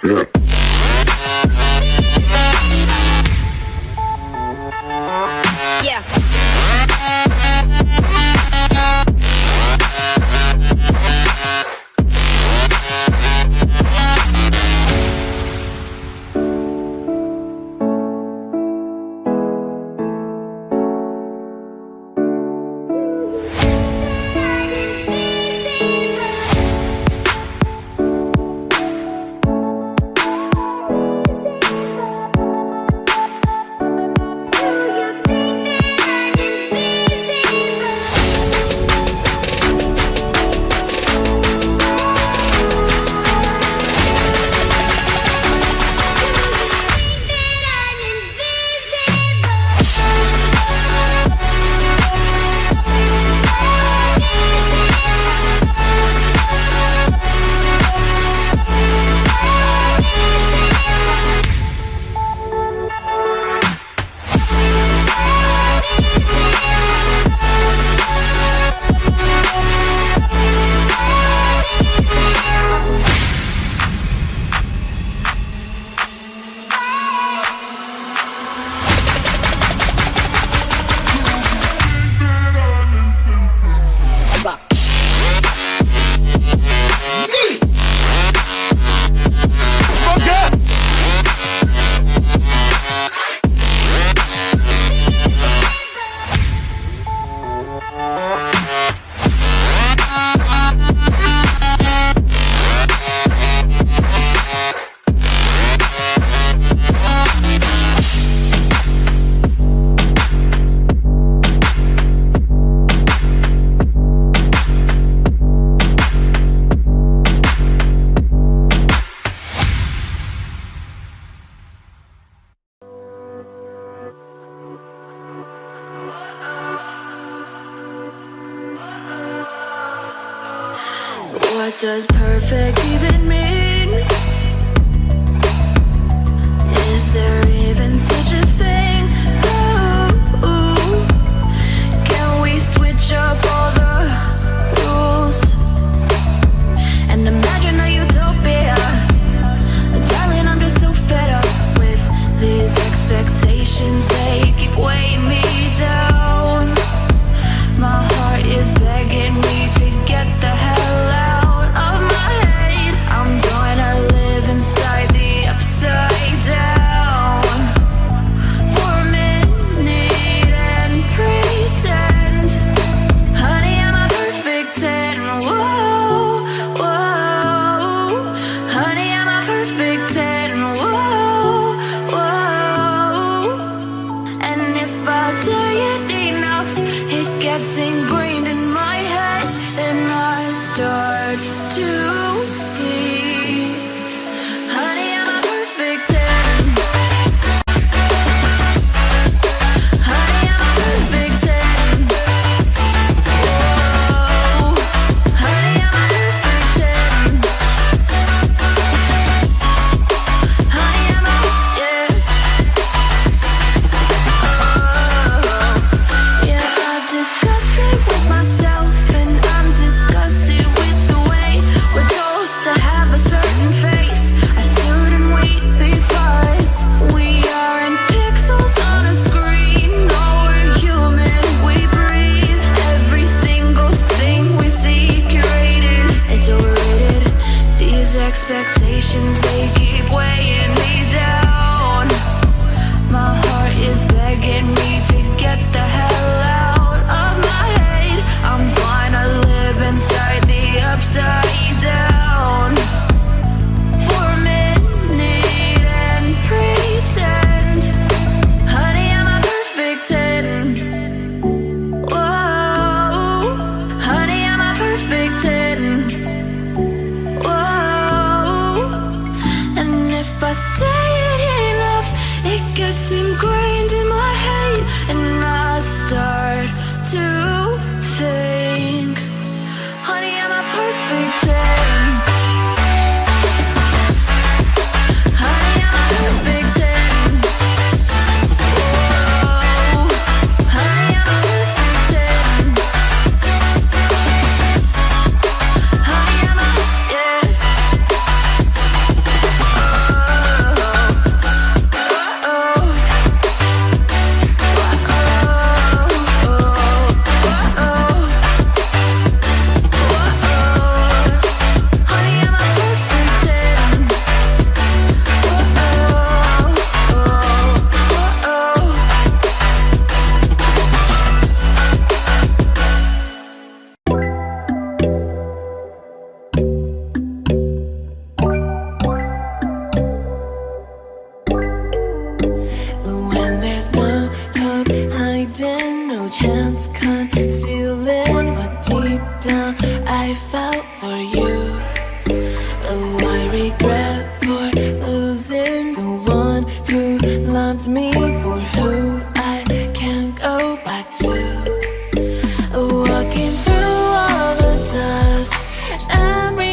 Yeah. What does perfect even mean? Is there even such a thing? Ooh, can we switch up all the rules and imagine a utopia? Darling, I'm just so fed up with these expectations. They keep weighing me down. My heart is begging me to get the hell out of my head. I'm gonna live inside the upside down for a minute and pretend, honey, I'm a perfect 10. Whoa, whoa, honey, I'm a perfect 10. Whoa, whoa, and if I say it enough, it gets ingrained in my head, and I start to see, honey, I'm a perfect 10. Honey, I'm a perfect 10. Whoa, honey, I'm a perfect 10. Honey, I'm a, yeah. Yeah, I've discussed it with myself, and I'm disgusted with the way we're told to have a certain face. I stood and wait because we aren't pixels on a screen. No, we're human, we breathe. Every single thing we see curated, it's overrated. These expectations, they keep weighing me down. My heart is begging me to get the hell out of my head. I'm gonna live inside the upside down for a minute and pretend, honey, I'm a perfect 10. Whoa, honey, I'm a perfect 10. Whoa, and if I say it enough, it gets ingrained in my head, and I start to think, honey, I'm a perfect 10. Honey, I'm a perfect 10. Whoa, honey, I'm a perfect 10. Honey, I'm a, yeah. am